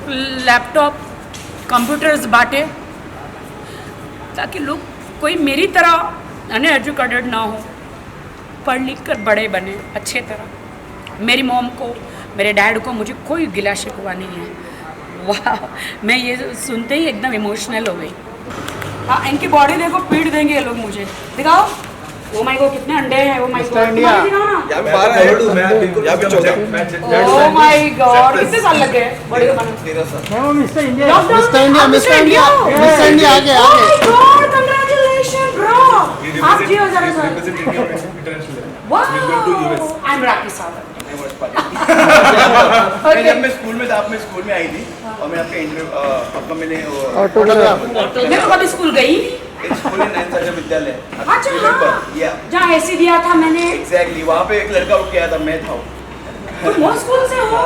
Laptop computers बांटे ताकि लोग कोई मेरी तरह अनएजुकेटेड ना हो, पढ़ लिख कर बड़े बने अच्छे तरह। मेरी मॉम को, मेरे डैड को मुझे कोई गिला शिकवा नहीं है। वाह, मैं ये सुनते ही एकदम इमोशनल हो गई। हाँ, इनकी बॉडी देखो, पीट देंगे ये लोग मुझे। दिखाओ, ओ माय गॉड कितने अंडे हैं। ओ माय गॉड, यहाँ पे 12 है, मैं बिल्कुल यहाँ पे 14। ओ माय गॉड, कितने साल लग गए बॉडी को बनाने? 13 साल। मैम मिस्टर इंडिया Lockdown में? मिस्टर इंडिया आप मिस्टर इंडिया मिस्टर इंडिया आगे Oh आगे my God, congratulations, bro. आप जी हो जरा sir. Wow, I'm Rocky Sagar. मैं जब मैं स्कूल में था, आप मैं स्कूल में आई थी और मैं आपका इंटरव्यू आपका मैंने ऑटोग्राफ मैं तो कभी स्कूल गई। एक स्कूल है नयन सागर विद्यालय। अच्छा हाँ, जहाँ ऐसे दिया था मैंने। एग्जैक्टली वहाँ पे एक लड़का उठ के आया था, मैं था। तुम वो स्कूल से हो?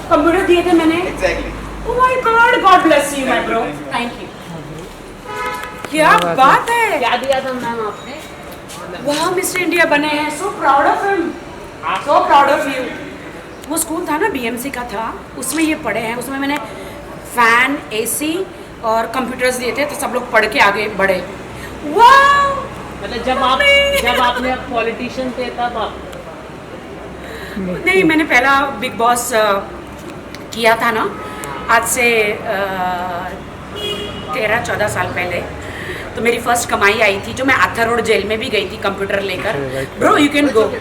कंप्यूटर दिए थे मैंने। Exactly. Oh my God, God bless you, my bro. Thank you. क्या बात है। क्या दिया था मैम आपने? वाह, मिस्टर इंडिया बने हैं। So proud of him. So proud of you. वो स्कूल था ना, बीएमसी का था, उसमें ये पढ़े हैं। उसमें मैंने फैन, एसी और कंप्यूटर्स दिए थे, तो सब लोग पढ़ के आगे बढ़े। वाह, मतलब जब आपने पॉलिटिशियन थे तब आप? नहीं, मैंने पहला बिग बॉस किया था ना, आज से 13-14 साल पहले। तो मेरी फर्स्ट कमाई आई थी, जो मैं आथर रोड जेल में भी गई थी कंप्यूटर लेकर। Bro you can go.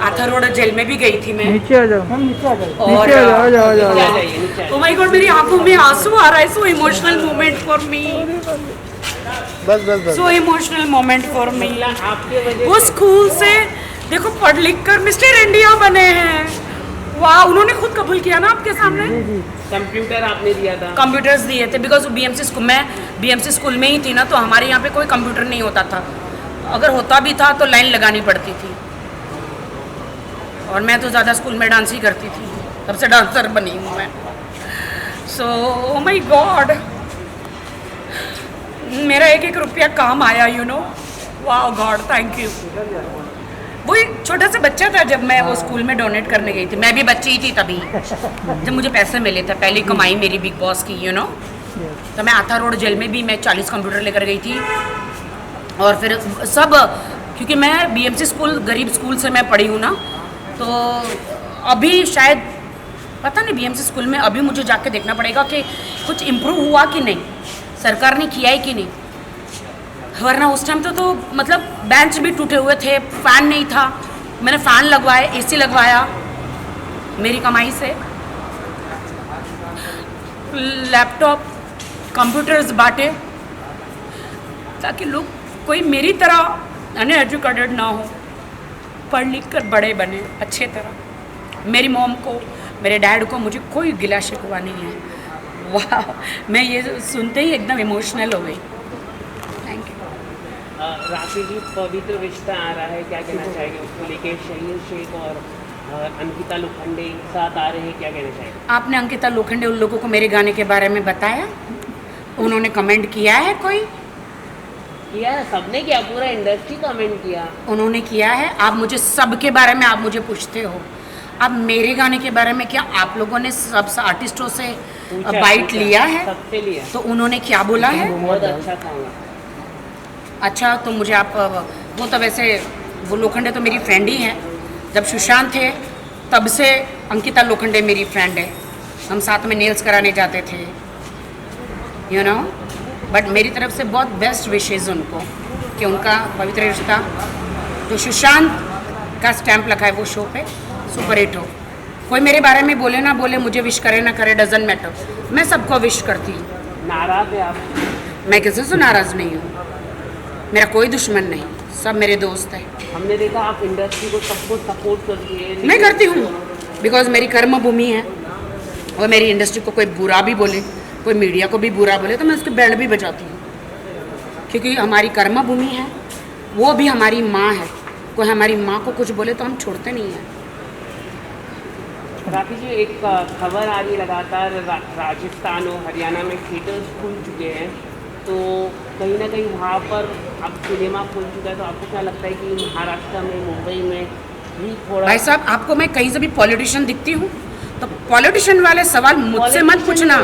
Arthur road jail में भी गई थी मैं। नीचे आ जाओ हम नीचे आ जाओ और नीचे आ जाओ आ जाओ ओ माय गॉड, मेरी आंखों में आंसू आ रहा है। So emotional moment for me, बस so emotional moment for me. आपके वजह वो स्कूल से देखो पढ़ लिख कर मिस्टर इंडिया बने हैं। वाह, उन्होंने खुद कबूल किया ना आपके सामने। कंप्यूटर आपने दिया था? कंप्यूटर्स दिए थे, बिकॉज बीएमसी स्कूल, मैं बीएमसी स्कूल में ही थी ना, तो हमारे यहाँ पे कोई कंप्यूटर नहीं होता था। अगर होता भी था तो लाइन लगानी पड़ती थी। और मैं तो ज़्यादा स्कूल में डांस ही करती थी, तब से डांसर बनी हूँ मैं। सो ओ माय गॉड, मेरा एक एक रुपया काम आया, यू नो। वाह गॉड, थैंक यू। वो एक छोटा सा बच्चा था जब मैं वो स्कूल में डोनेट करने गई थी। मैं भी बच्ची ही थी तभी, जब मुझे पैसे मिले थे। पहली कमाई मेरी बिग बॉस की, यू नो। तो मैं आथा रोड जेल में भी मैं 40 कंप्यूटर लेकर गई थी। और फिर सब, क्योंकि मैं बीएमसी स्कूल गरीब स्कूल से मैं पढ़ी हूँ ना, तो अभी शायद पता नहीं बीएमसी स्कूल में अभी मुझे जाके देखना पड़ेगा कि कुछ इम्प्रूव हुआ कि नहीं, सरकार ने किया है कि नहीं। वरना उस टाइम तो मतलब बेंच भी टूटे हुए थे, फ़ैन नहीं था। मैंने फ़ैन लगवाया, एसी लगवाया मेरी कमाई से। लैपटॉप कंप्यूटर्स बांटे ताकि लोग कोई मेरी तरह अनएजुकेटेड ना हो, पढ़ लिख कर बड़े बने अच्छे तरह। मेरी मॉम को, मेरे डैड को मुझे कोई गिला शिकवा नहीं है। वाह, मैं ये सुनते ही एकदम इमोशनल हो गई। Thank you. राखी जी, पवित्र रिश्ता आ रहा है, क्या कहना चाहेंगे उसको लेके? शहीद शेख और अंकिता लोखंडे साथ आ रहे हैं, क्या कहना चाहेंगे? आपने अंकिता लोखंडे उन लोगों को मेरे गाने के बारे में बताया? उन्होंने कमेंट किया है? कोई किया है, सबने किया, पूरा इंडस्ट्री कमेंट किया। उन्होंने किया है। आप मुझे सब के बारे में आप मुझे पूछते हो, अब मेरे गाने के बारे में क्या आप लोगों ने सब आर्टिस्टों से बाइट लिया है? सबसे लिया। तो उन्होंने क्या बोला है? बहुत अच्छा सॉन्ग। अच्छा, तो मुझे आप वो तो वैसे वो लोखंडे तो मेरी फ्रेंड ही हैं। जब सुशांत थे तब से अंकिता लोखंडे मेरी फ्रेंड है। हम साथ में नेल्स कराने जाते थे, यू नो। बट मेरी तरफ से बहुत बेस्ट विशेज़ उनको कि उनका पवित्र रिश्ता जो सुशांत का स्टैंप लगा है वो शो पे सुपर हिट हो। कोई मेरे बारे में बोले ना बोले, मुझे विश करे ना करे, डजंट मैटर, मैं सबको विश करती हूँ। नाराज है आप? मैं किसी से नाराज़ नहीं हूँ, मेरा कोई दुश्मन नहीं, सब मेरे दोस्त हैं। हमने देखा आप इंडस्ट्री को सबको सपोर्ट करती है। मैं करती हूँ, बिकॉज मेरी कर्म भूमि है। और मेरी इंडस्ट्री को कोई बुरा भी बोले, कोई मीडिया को भी बुरा बोले, तो मैं उसकी बैंड भी बजाती हूँ, क्योंकि हमारी कर्म भूमि है, वो भी हमारी माँ है। कोई हमारी माँ को कुछ बोले तो हम छोड़ते नहीं हैं। राखी जी, एक खबर आ रही है लगातार, राजस्थान और हरियाणा में थिएटर्स खुल चुके हैं, तो कहीं ना कहीं वहाँ पर अब सिनेमा खुल चुका है, तो आपको क्या लगता है कि महाराष्ट्र में, मुंबई में भी थोड़ा? भाई साहब, आपको मैं कहीं से भी पॉलिटिशियन दिखती हूँ? तो पॉलिटिशियन वाले सवाल मुझसे मत पूछना।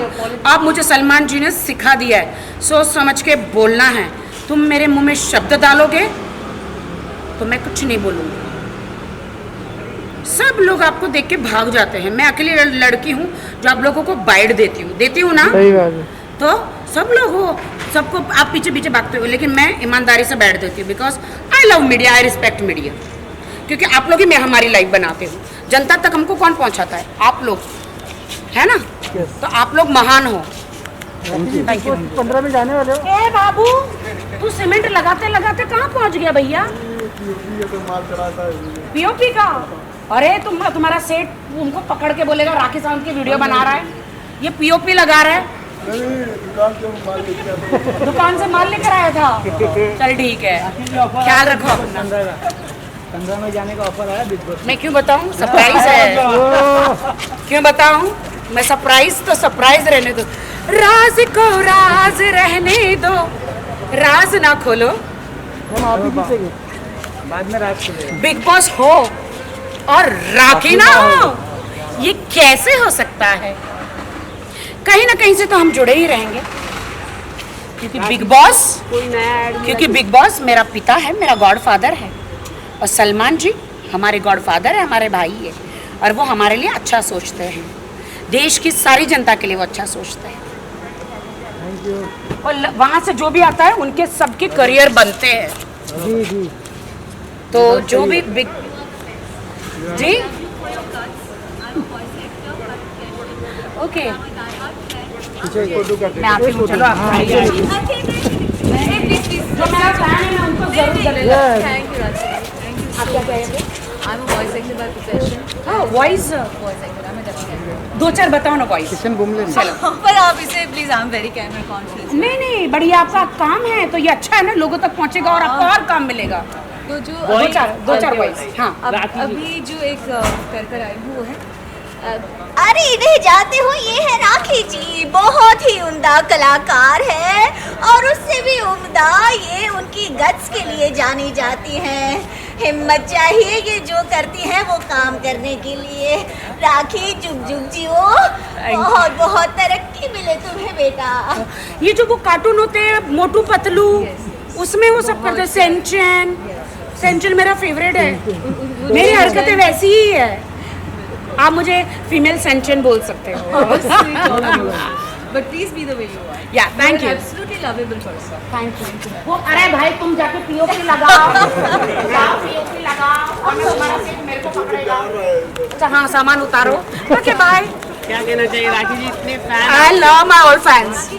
अब मुझे सलमान जी ने सिखा दिया है, सोच समझ के बोलना है। तुम मेरे मुंह में शब्द डालोगे तो मैं कुछ नहीं बोलूँगी। सब लोग आपको देख के भाग जाते हैं। मैं अकेली लड़की हूँ जो आप लोगों को बाइट देती हूँ ना। सही बात है। तो सब लोग हो, सबको आप पीछे पीछे भागते हो, लेकिन मैं ईमानदारी से बैठ देती हूँ। Because I love media, I respect media. क्योंकि आप लोग ही मैं हमारी लाइफ बनाते हो। जनता तक हमको कौन पहुँचाता है? आप लोग, है ना? तो आप लोग महान हो। Thank you. 15 में जाने वाले हो। ए बाबू, तू सीमेंट लगाते लगाते कहाँ पहुँच गया भैया? पीओपी का? अरे तुम्हारा सेठ उनको पकड़ के बोलेगा राखी सावंत की वीडियो बना रहा है, ये पीओपी लगा रहा है। दुकान से माल लेकर आया था। चल ठीक है, ख्याल रखो अपना। 15 में जाने का ऑफर आया बिग बॉस। मैं क्यों बताऊं? सरप्राइज है। क्यों बताऊं? मैं सरप्राइज तो सरप्राइज रहने दो। राज को राज रहने दो, राज ना खोलो। हम आप ही पूछेंगे बाद में रात को। बिग बॉस हो और राखी ना हो, ये कैसे हो सकता है? कहीं ना कहीं से तो हम जुड़े ही रहेंगे। क्योंकि बिग बॉस, कोई नया ऐड क्योंकि बिग बॉस मेरा पिता है, मेरा गॉडफादर है। और सलमान जी हमारे गॉडफादर है, हमारे भाई है। और वो हमारे लिए अच्छा सोचते हैं। देश की सारी जनता के लिए वो अच्छा सोचते हैं। Thank you. और वहाँ से जो भी आता है उनके सबके करियर बनते हैं। जी जी। तो जो भी बिग जी ओके, मैं आप ही चलो आप आइए, आइए। जो मेरा फैन है मैं उनको जरूर चलेगा। Thank you, Rajni. Thank you आप so क्या much. कहेंगे? I'm a voice actor by profession. हाँ, voice Voice actor. I'm a dubbing actor. दो चार बताओ ना वॉइस। किशन घूम ले। चलो। पर आप इसे please I am very camera conscious. नहीं नहीं, बढ़िया, आपका काम है तो ये अच्छा है ना, लोगों तक पहुंचेगा और आपको और काम मिलेगा। तो जो दो चार वॉइस। हाँ, अभी जो एक कर आई हूँ वो है अरे इन्हें जानते हो, ये है राखी जी, बहुत ही उम्दा कलाकार है और उससे भी उम्दा ये उनकी गट्स के लिए जानी जाती हैं। हिम्मत चाहिए ये जो करती हैं वो काम करने के लिए। राखी जुग जुग जियो, बहुत बहुत तरक्की मिले तुम्हें बेटा। ये जो वो कार्टून होते हैं मोटू पतलू, उसमें वो सब करते हैं। सेंचन, सेंचन मेरा फेवरेट है। मेरी हरकतें वैसी ही है। आप मुझे फीमेल सेंचन बोल सकते हो। But please be the way you are. या thank you, absolutely lovable person. Thank you. वो अरे भाई तुम जाके पीओपी लगाओ, पीओपी लगाओ और मैं तुम्हारा सेट मेरे को पकड़ेगा। अच्छा हाँ, सामान उतारो। Okay bye. क्या कहना चाहिए राखी जी, इतने fan? I love my old fans.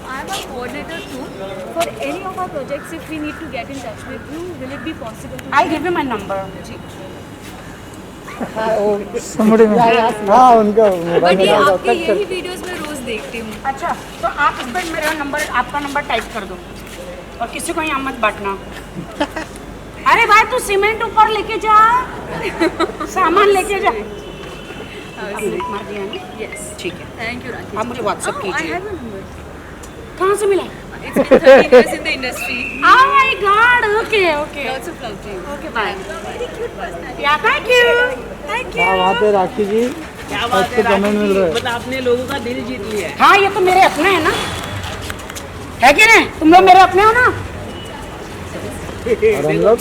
I am a coordinator too. For any of our projects, if we need to get in touch with you, will it be possible to? I give you my number. समझे में। हाँ उनका mobile but ये में आपके यही videos में रोज देखती हूँ। अच्छा, तो आप इस पर मेरा नंबर, आपका नंबर टाइप कर दो और किसी को यहाँ मत बांटना। अरे भाई तू सीमेंट ऊपर लेके जा, सामान लेके जा। मार दिया ना? Yes. ठीक है, Thank you, Rakesh. आप मुझे व्हाट्सएप I कीजिए। have your number. कहाँ से मिला? It's been 13 years in the industry. Oh my God, okay, okay. Lots of love to you. Okay, bye. Very cute personality. Yeah, thank you. Thank क्या बात है राखी जी। क्या बात अच्छे है राखी कमेंट मिल जी, रहे हैं। मतलब आपने लोगों का दिल जीत लिया है। हाँ, ये तो मेरे अपने हैं ना, है कि नहीं? तुम लोग मेरे अपने हो ना? और हम लोग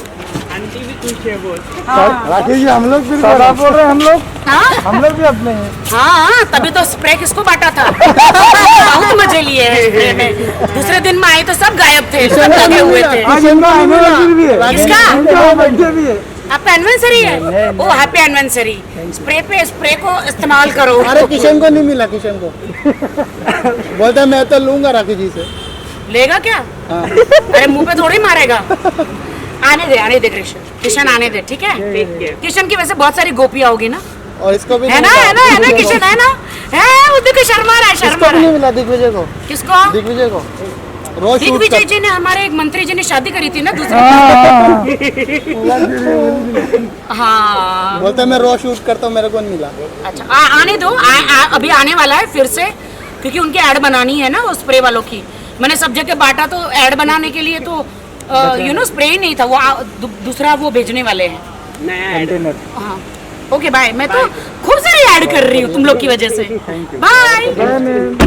आंटी भी खुश है बहुत। हाँ, राखी जी, हम लोग फिर क्या बोल रहे हैं? हाँ, हम लोग भी अपने हैं। हाँ, तभी तो स्प्रे किसको बांटा था। बहुत मजे लिए हैं स्प्रे में। दूसरे दिन में आए तो सब गायब थे, सब लगे हुए थे। आज इनका एनिवर्सरी भी है। किसका? इनका बर्थडे भी है। आपका एनिवर्सरी है? ओ हैप्पी एनिवर्सरी। स्प्रे पे स्प्रे को इस्तेमाल करो। अरे किशन को नहीं मिला, किशन को बोलता है मैं तो लूंगा राखी जी से। लेगा क्या? हाँ। अरे मुंह पे थोड़ी मारेगा। आने दे किशन, किशन आने दे, ठीक है? ठीक है। किशन की वजह से बहुत सारी गोपियां होगी ना, और इसको भी है ना? नहीं है ना? है ना? किशन है ना? है, वो देखो शर्मा रहा है, इसको शर्मा भी रहा नहीं है। मिला दिग्विजय को। किसको? दिग्विजय को रोज शूट दिग्विजय जी ने, हमारे एक मंत्री जी ने शादी करी थी ना दूसरे। हाँ, बोलता है मैं रोज शूट करता हूँ, मेरे को नहीं मिला। अच्छा आने दो। अभी आने वाला है फिर से, क्योंकि उनकी ऐड बनानी है ना वो स्प्रे वालों की। मैंने सब जगह बांटा तो ऐड बनाने के लिए तो स्प्रे ही नहीं था वो, दूसरा वो भेजने वाले हैं। नया ऐड। कंटेनर हाँ, ओके बाय। मैं तो खूब सारी ऐड कर रही हूँ तुम लोग की वजह से। बाय।